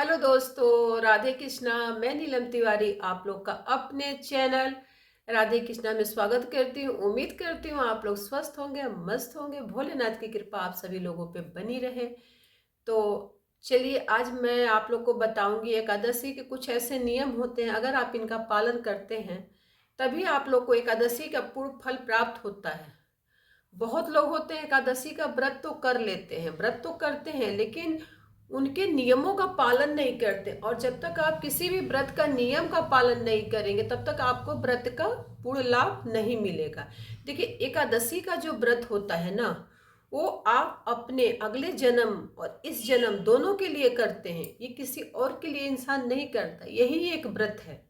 Hello दोस्तों, राधे कृष्णा। मैं नीलम तिवारी आप लोग का अपने चैनल राधे कृष्णा में स्वागत करती हूँ। उम्मीद करती हूँ आप लोग स्वस्थ होंगे, मस्त होंगे। भोलेनाथ की कृपा आप सभी लोगों पे बनी रहे। तो चलिए, आज मैं आप लोग को बताऊंगी एकादशी के कुछ ऐसे नियम होते हैं, अगर आप इनका पालन करते हैं तभी आप लोग को एकादशी का पूर्ण फल प्राप्त होता है। बहुत लोग होते हैं एकादशी का व्रत तो कर लेते हैं, व्रत तो करते हैं, लेकिन उनके नियमों का पालन नहीं करते। और जब तक आप किसी भी व्रत का नियम का पालन नहीं करेंगे तब तक आपको व्रत का पूर्ण लाभ नहीं मिलेगा। देखिए, एकादशी का जो व्रत होता है ना, वो आप अपने अगले जन्म और इस जन्म दोनों के लिए करते हैं। ये किसी और के लिए इंसान नहीं करता। यही एक व्रत है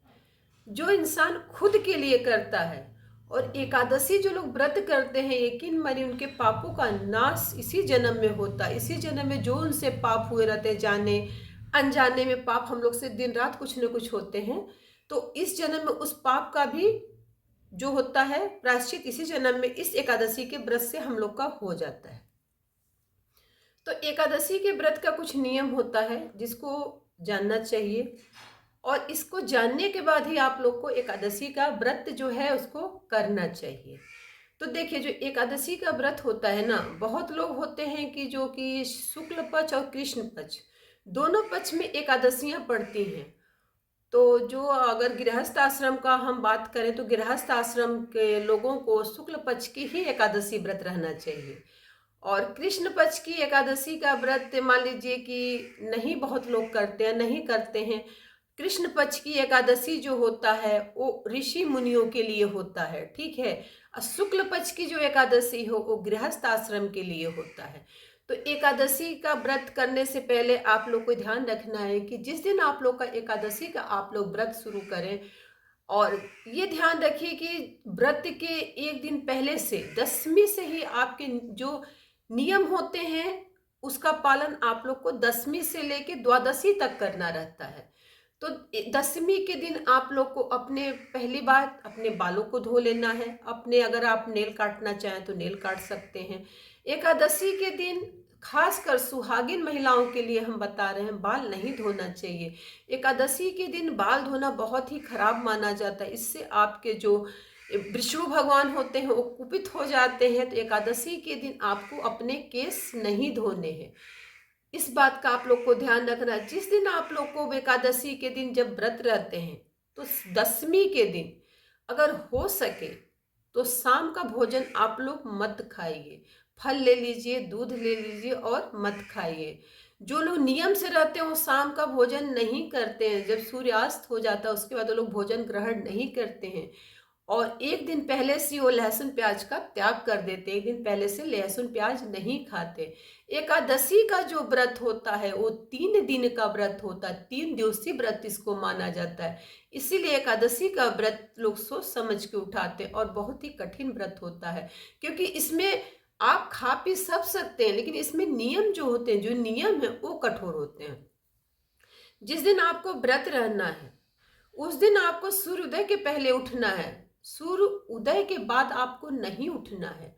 जो इंसान खुद के लिए करता है। और एकादशी जो लोग व्रत करते हैं, यकीन मानिए उनके पापों का नाश इसी जन्म में होता है। इसी जन्म में जो उनसे पाप हुए रहते हैं, जाने अनजाने में पाप हम लोग से दिन रात कुछ न कुछ होते हैं, तो इस जन्म में उस पाप का भी जो होता है प्रायश्चित इसी जन्म में इस एकादशी के व्रत से हम लोग का हो जाता है। तो एकादशी के व्रत का कुछ नियम होता है जिसको जानना चाहिए, और इसको जानने के बाद ही आप लोग को एकादशी का व्रत जो है उसको करना चाहिए। तो देखिए, जो एकादशी का व्रत होता है ना, बहुत लोग होते हैं कि जो कि शुक्ल पक्ष और कृष्ण पक्ष दोनों पक्ष में एकादशियां पड़ती हैं। तो जो अगर गृहस्थ आश्रम का हम बात करें तो गृहस्थ आश्रम के लोगों को शुक्ल पक्ष की ही एकादशी व्रत रहना चाहिए। और कृष्ण पक्ष की एकादशी का व्रत मान लीजिए कि नहीं, बहुत लोग करते हैं, नहीं करते हैं। कृष्ण पक्ष की एकादशी जो होता है वो ऋषि मुनियों के लिए होता है, ठीक है। और शुक्ल पक्ष की जो एकादशी हो वो गृहस्थ आश्रम के लिए होता है। तो एकादशी का व्रत करने से पहले आप लोग को ध्यान रखना है कि जिस दिन आप लोग का एकादशी का आप लोग व्रत शुरू करें, और ये ध्यान रखिए कि व्रत के एक दिन पहले से दसवीं से ही आपके जो नियम होते हैं उसका पालन आप लोग को दसवीं से लेके द्वादशी तक करना रहता है। तो दसवीं के दिन आप लोग को अपने पहली बात अपने बालों को धो लेना है। अपने अगर आप नेल काटना चाहें तो नेल काट सकते हैं। एकादशी के दिन खासकर सुहागिन महिलाओं के लिए हम बता रहे हैं, बाल नहीं धोना चाहिए। एकादशी के दिन बाल धोना बहुत ही खराब माना जाता है। इससे आपके जो विष्णु भगवान होते हैं वो कुपित हो जाते हैं। तो एकादशी के दिन आपको अपने केस नहीं धोने हैं। इस बात का आप लोग को ध्यान रखना है। जिस दिन आप लोग को एकादशी के दिन जब व्रत रहते हैं तो दसवीं के दिन अगर हो सके तो शाम का भोजन आप लोग मत खाइए। फल ले लीजिए, दूध ले लीजिए और मत खाइए। जो लोग नियम से रहते हैं वो शाम का भोजन नहीं करते हैं। जब सूर्यास्त हो जाता है उसके बाद वो लोग भोजन ग्रहण नहीं करते हैं। और एक दिन पहले से वो लहसुन प्याज का त्याग कर देते, एक दिन पहले से लहसुन प्याज नहीं खाते। एकादशी का जो व्रत होता है वो 3 दिन का व्रत होता है, 3 दिवसीय व्रत इसको माना जाता है। इसीलिए एकादशी का व्रत लोग सोच समझ के उठाते हैं, और बहुत ही कठिन व्रत होता है। क्योंकि इसमें आप खा पी सब सकते हैं, लेकिन इसमें नियम जो होते हैं, जो नियम है वो कठोर होते हैं। जिस दिन आपको व्रत रहना है उस दिन आपको सूर्योदय के पहले उठना है। सूर्य उदय के बाद आपको नहीं उठना है।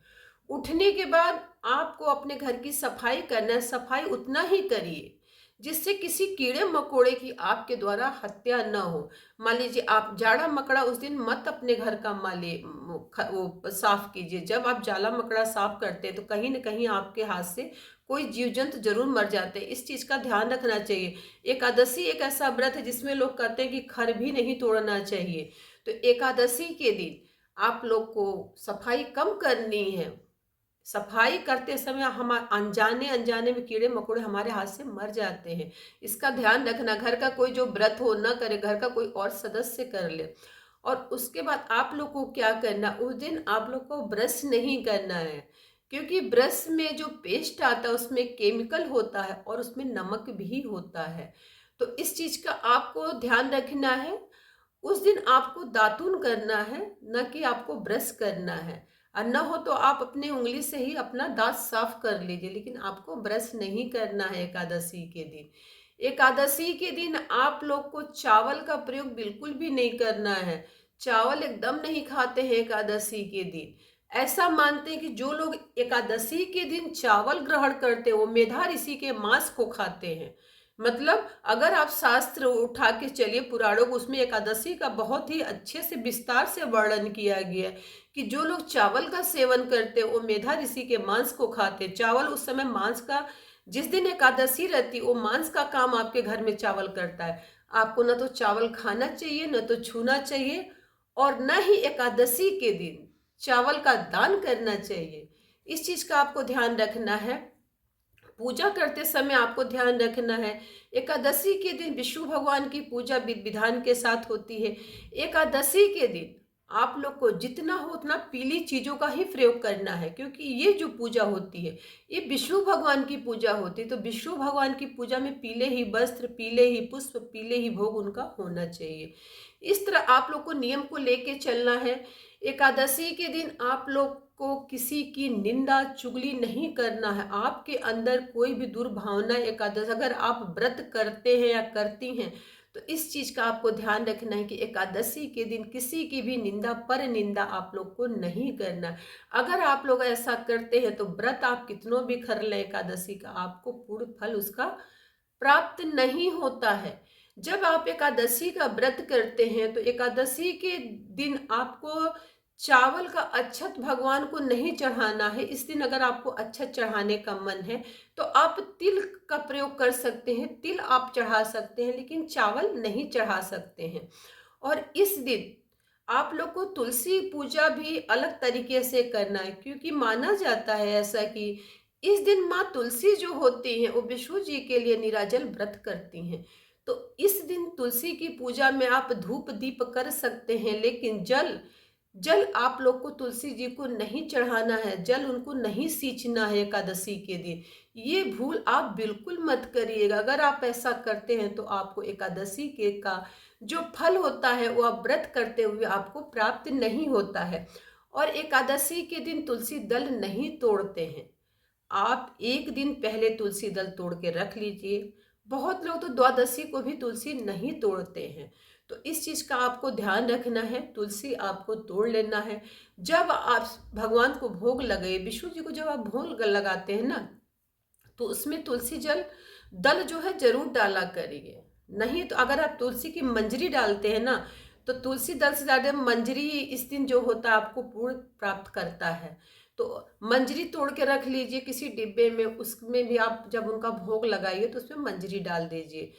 उठने के बाद आपको अपने घर की सफाई करना है। सफाई उतना ही करिए जिससे किसी कीड़े मकोड़े की आपके द्वारा हत्या न हो। मान लीजिए आप जाड़ा मकड़ा उस दिन मत अपने घर का मालिए वो साफ कीजिए। जब आप जाला मकड़ा साफ करते हैं तो कहीं ना कहीं आपके हाथ से कोई जीव जंतु जरूर मर जाते हैं। इस चीज का ध्यान रखना चाहिए। एकादशी एक ऐसा व्रत है जिसमें लोग कहते हैं कि खर भी नहीं तोड़ना चाहिए। तो एकादशी के दिन आप लोग को सफाई कम करनी है। सफाई करते समय हम अनजाने अनजाने में कीड़े मकोड़े हमारे हाथ से मर जाते हैं। इसका ध्यान रखना। घर का कोई जो व्रत हो ना करे, घर का कोई और सदस्य कर ले। और उसके बाद आप लोग को क्या करना, उस दिन आप लोग को ब्रश नहीं करना है। क्योंकि ब्रश में जो पेस्ट आता है उसमें केमिकल होता है और उसमें नमक भी होता है। तो इस चीज का आपको ध्यान रखना है। उस दिन आपको दातून करना है, न कि आपको ब्रश करना है। और न हो तो आप अपने उंगली से ही अपना दांत साफ कर लीजिए, लेकिन आपको ब्रश नहीं करना है एकादशी के दिन। एकादशी के दिन आप लोग को चावल का प्रयोग बिल्कुल भी नहीं करना है। चावल एकदम नहीं खाते हैं एकादशी के दिन। ऐसा मानते हैं कि जो लोग एकादशी के दिन चावल ग्रहण करते हैं वो मेधा ऋषि के मांस को खाते हैं। मतलब अगर आप शास्त्र उठा के चलिए पुराणों को, उसमें एकादशी का बहुत ही अच्छे से विस्तार से वर्णन किया गया है कि जो लोग चावल का सेवन करते हैं वो मेधा ऋषि के मांस को खाते। चावल उस समय मांस का, जिस दिन एकादशी रहती है वो मांस का काम आपके घर में चावल करता है। आपको न तो चावल खाना चाहिए, न तो छूना चाहिए, और न ही एकादशी के दिन चावल का दान करना चाहिए। इस चीज का आपको ध्यान रखना है। पूजा करते समय आपको ध्यान रखना है, एकादशी के दिन विष्णु भगवान की पूजा विधि विधान के साथ होती है। एकादशी के दिन आप लोग को जितना हो उतना पीली चीजों का ही प्रयोग करना है, क्योंकि ये जो पूजा होती है ये विष्णु भगवान की पूजा होती है। तो विष्णु भगवान की पूजा में पीले ही वस्त्र, पीले ही पुष्प, पीले ही भोग उनका होना चाहिए। इस तरह आप लोग को नियम को लेके चलना है। एकादशी के दिन आप लोग को किसी की निंदा चुगली नहीं करना है। आपके अंदर कोई भी दुर्भावना, एकादश अगर आप व्रत करते हैं या करती हैं तो इस चीज का आपको ध्यान रखना है कि एकादशी के दिन किसी की भी निंदा, पर निंदा आप लोग को नहीं करना है। अगर आप लोग ऐसा करते हैं तो व्रत आप कितनों भी कर लें एकादशी का, आपको पूर्ण फल उसका प्राप्त नहीं होता है। जब आप एकादशी का व्रत करते हैं तो एकादशी के दिन आपको चावल का अक्षत भगवान को नहीं चढ़ाना है। इस दिन अगर आपको अक्षत चढ़ाने का मन है तो आप तिल का प्रयोग कर सकते हैं, तिल आप चढ़ा सकते हैं, लेकिन चावल नहीं चढ़ा सकते हैं। और इस दिन आप लोग को तुलसी पूजा भी अलग तरीके से करना है, क्योंकि माना जाता है ऐसा कि इस दिन माँ तुलसी जो होती हैं वो विष्णु जी के लिए निराजल व्रत करती हैं। तो इस दिन तुलसी की पूजा में आप धूप दीप कर सकते हैं, लेकिन जल जल आप लोग को तुलसी जी को नहीं चढ़ाना है, जल उनको नहीं सींचना है एकादशी के दिन। ये भूल आप बिल्कुल मत करिएगा। अगर आप ऐसा करते हैं तो आपको एकादशी के का जो फल होता है वो आप व्रत करते हुए आपको प्राप्त नहीं होता है। और एकादशी के दिन तुलसी दल नहीं तोड़ते हैं। आप एक दिन पहले तुलसी दल तोड़ के रख लीजिए। बहुत लोग तो द्वादशी को भी तुलसी नहीं तोड़ते हैं। तो इस चीज का आपको ध्यान रखना है, तुलसी आपको तोड़ लेना है। जब आप भगवान को भोग लगे, विष्णु जी को जब आप भोग लगाते हैं ना, तो उसमें तुलसी जल दल जो है जरूर डाला करिए। नहीं तो अगर आप तुलसी की मंजरी डालते हैं ना, तो तुलसी दल से ज्यादा मंजरी इस दिन जो होता है आपको पूर्ण प्राप्त करता है। तो मंजरी तोड़ के रख लीजिए किसी डिब्बे में, उसमें भी आप जब उनका भोग लगाइए तो उसमें मंजरी डाल दीजिए।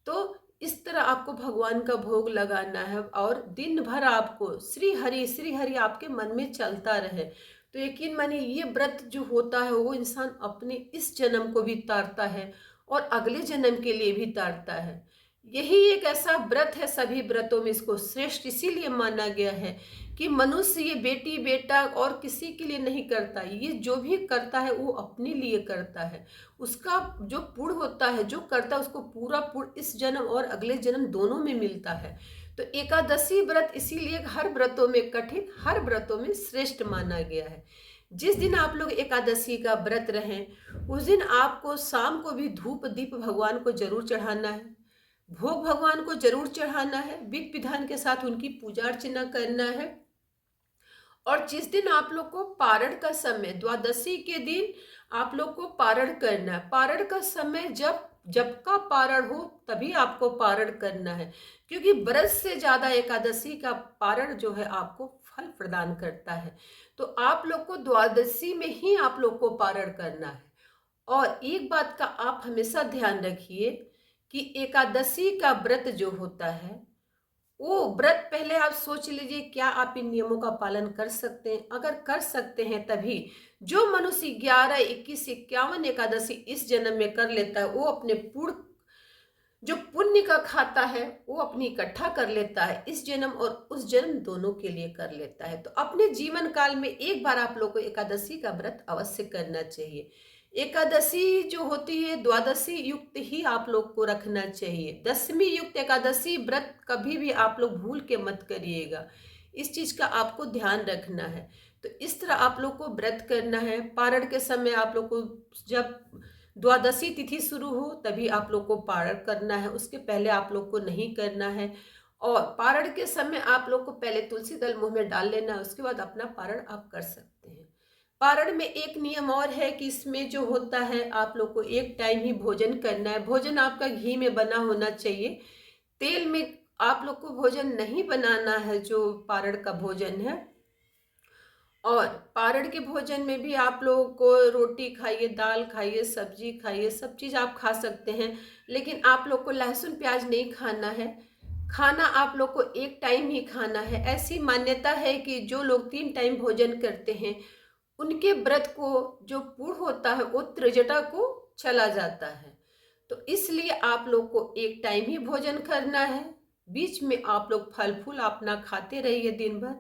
तो इस तरह आपको भगवान का भोग लगाना है और दिन भर आपको श्री हरि आपके मन में चलता रहे। तो यकीन मानिए ये व्रत जो होता है वो इंसान अपने इस जन्म को भी तारता है और अगले जन्म के लिए भी तारता है। यही एक ऐसा व्रत है, सभी व्रतों में इसको श्रेष्ठ इसीलिए माना गया है कि मनुष्य ये बेटी बेटा और किसी के लिए नहीं करता, ये जो भी करता है वो अपने लिए करता है। उसका जो पुण्य होता है, जो करता है उसको पूरा पुण्य इस जन्म और अगले जन्म दोनों में मिलता है। तो एकादशी व्रत इसीलिए हर व्रतों में कठिन, हर व्रतों में श्रेष्ठ माना गया है। जिस दिन आप लोग एकादशी का व्रत रहें उस दिन आपको शाम को भी धूप दीप भगवान को जरूर चढ़ाना है, भोग भगवान को जरूर चढ़ाना है, विधि विधान के साथ उनकी पूजा अर्चना करना है। और जिस दिन आप लोग को पारण का समय, द्वादशी के दिन आप लोग को पारण करना है। पारण का समय जब जब का पारण हो तभी आपको पारण करना है, क्योंकि व्रत से ज्यादा एकादशी का पारण जो है आपको फल प्रदान करता है। तो आप लोग को द्वादशी में ही आप लोग को पारण करना है। और एक बात का आप हमेशा ध्यान रखिए कि एकादशी का व्रत जो होता है वो व्रत पहले आप सोच लीजिए क्या आप इन नियमों का पालन कर सकते हैं। अगर कर सकते हैं तभी जो मनुष्य 11, 21, 51 एकादशी इस जन्म में कर लेता है वो अपने पूर्ण जो पुण्य का खाता है वो अपनी इकट्ठा कर लेता है, इस जन्म और उस जन्म दोनों के लिए कर लेता है। तो अपने जीवन काल में एक बार आप लोग को एकादशी का व्रत अवश्य करना चाहिए। एकादशी जो होती है द्वादशी युक्त ही आप लोग को रखना चाहिए। दशमी युक्त एकादशी व्रत कभी भी आप लोग भूल के मत करिएगा, इस चीज का आपको ध्यान रखना है। तो इस तरह आप लोग को व्रत करना है। पारण के समय आप लोग को जब द्वादशी तिथि शुरू हो तभी आप लोग को पारण करना है, उसके पहले आप लोग को नहीं करना है। और पारण के समय आप लोग को पहले तुलसी दल मुंह में डाल लेना है, उसके बाद अपना पारण आप कर सकते हैं। पारण में एक नियम और है कि इसमें जो होता है आप लोग को एक टाइम ही भोजन करना है। भोजन आपका घी में बना होना चाहिए, तेल में आप लोग को भोजन नहीं बनाना है जो पारण का भोजन है। और पारण के भोजन में भी आप लोगों को रोटी खाइए, दाल खाइए, सब्जी खाइए, सब चीज़ आप खा सकते हैं, लेकिन आप लोग को लहसुन प्याज नहीं खाना है। खाना आप लोग को एक टाइम ही खाना है। ऐसी मान्यता है कि जो लोग 3 टाइम भोजन करते हैं उनके व्रत को जो पूर्ण होता है वो त्रिजटा को चला जाता है। तो इसलिए आप लोग को एक टाइम ही भोजन करना है। बीच में आप लोग फल फूल अपना खाते रहिए दिन भर।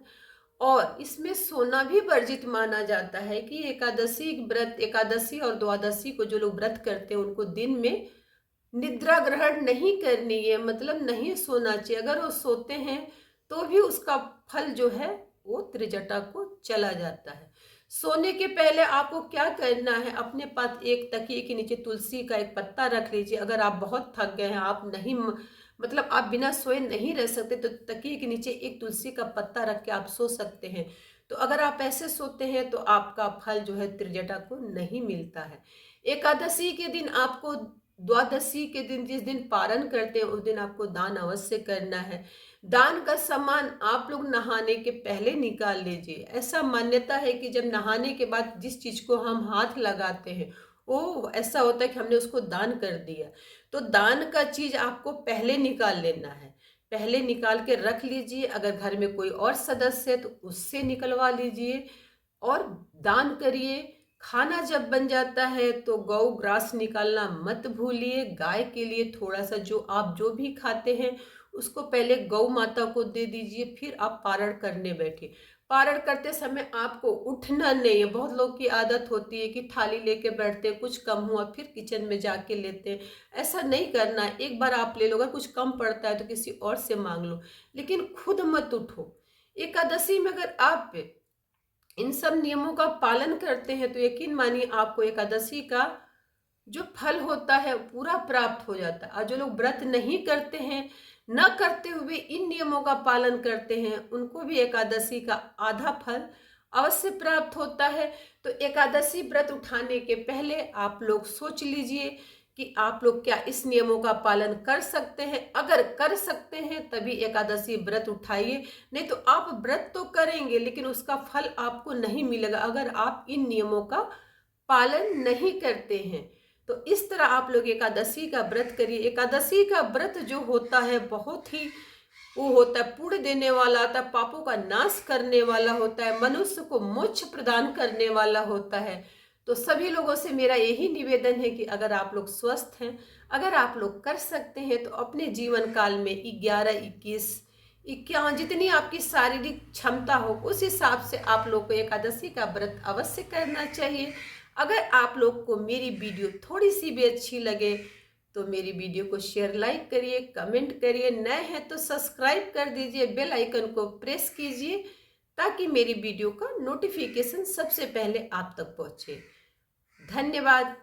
और इसमें सोना भी वर्जित माना जाता है कि एकादशी व्रत, एकादशी और द्वादशी को जो लोग व्रत करते हैं उनको दिन में निद्रा ग्रहण नहीं करनी है, मतलब नहीं सोना चाहिए। अगर वो सोते हैं तो भी उसका फल जो है वो त्रिजटा को चला जाता है। सोने के पहले आपको क्या करना है, अपने पास एक तकिए के नीचे तुलसी का एक पत्ता रख लीजिए। अगर आप बहुत थक गए हैं, आप नहीं मतलब आप बिना सोए नहीं रह सकते, तो तकिए के नीचे एक तुलसी का पत्ता रख के आप सो सकते हैं। तो अगर आप ऐसे सोते हैं तो आपका फल जो है त्रिजटा को नहीं मिलता है। एकादशी के दिन आपको, द्वादशी के दिन जिस दिन पारण करते हैं उस दिन आपको दान अवश्य करना है। दान का सामान आप लोग नहाने के पहले निकाल लीजिए। ऐसा मान्यता है कि जब नहाने के बाद जिस चीज को हम हाथ लगाते हैं वो ऐसा होता है कि हमने उसको दान कर दिया। तो दान का चीज आपको पहले निकाल लेना है, पहले निकाल के रख लीजिए। अगर घर में कोई और सदस्य है तो उससे निकलवा लीजिए और दान करिए। खाना जब बन जाता है तो गौ ग्रास निकालना मत भूलिए। गाय के लिए थोड़ा सा जो आप जो भी खाते हैं उसको पहले गौ माता को दे दीजिए, फिर आप पारण करने बैठिए। पारण करते समय आपको उठना नहीं है। बहुत लोग की आदत होती है कि थाली लेके बैठते हैं, कुछ कम हुआ फिर किचन में जाके लेते हैं। ऐसा नहीं करना है। एक बार आप ले लो, अगर कुछ कम पड़ता है तो किसी और से मांग लो, लेकिन खुद मत उठो। एकादशी में अगर आप इन सब नियमों का पालन करते हैं तो यकीन मानिए आपको एकादशी का जो फल होता है पूरा प्राप्त हो जाता है। और जो लोग व्रत नहीं करते हैं, न करते हुए इन नियमों का पालन करते हैं, उनको भी एकादशी का आधा फल अवश्य प्राप्त होता है। तो एकादशी व्रत उठाने के पहले आप लोग सोच लीजिए कि आप लोग क्या इस नियमों का पालन कर सकते हैं। अगर कर सकते हैं तभी एकादशी व्रत उठाइए, नहीं तो आप व्रत तो करेंगे लेकिन उसका फल आपको नहीं मिलेगा अगर आप इन नियमों का पालन नहीं करते हैं। तो इस तरह आप लोग एकादशी का व्रत करिए। एकादशी का व्रत जो होता है बहुत ही वो होता है, पुण्य देने वाला होता है, पापों का नाश करने वाला होता है, मनुष्य को मोक्ष प्रदान करने वाला होता है। तो सभी लोगों से मेरा यही निवेदन है कि अगर आप लोग स्वस्थ हैं, अगर आप लोग कर सकते हैं तो अपने जीवन काल में 11, 21, 51 जितनी आपकी शारीरिक क्षमता हो उस हिसाब से आप लोग को एकादशी का व्रत अवश्य करना चाहिए। अगर आप लोग को मेरी वीडियो थोड़ी सी भी अच्छी लगे तो मेरी वीडियो को शेयर, लाइक करिए, कमेंट करिए। नए हैं तो सब्सक्राइब कर दीजिए, बेल आइकन को प्रेस कीजिए ताकि मेरी वीडियो का नोटिफिकेशन सबसे पहले आप तक पहुंचे। धन्यवाद।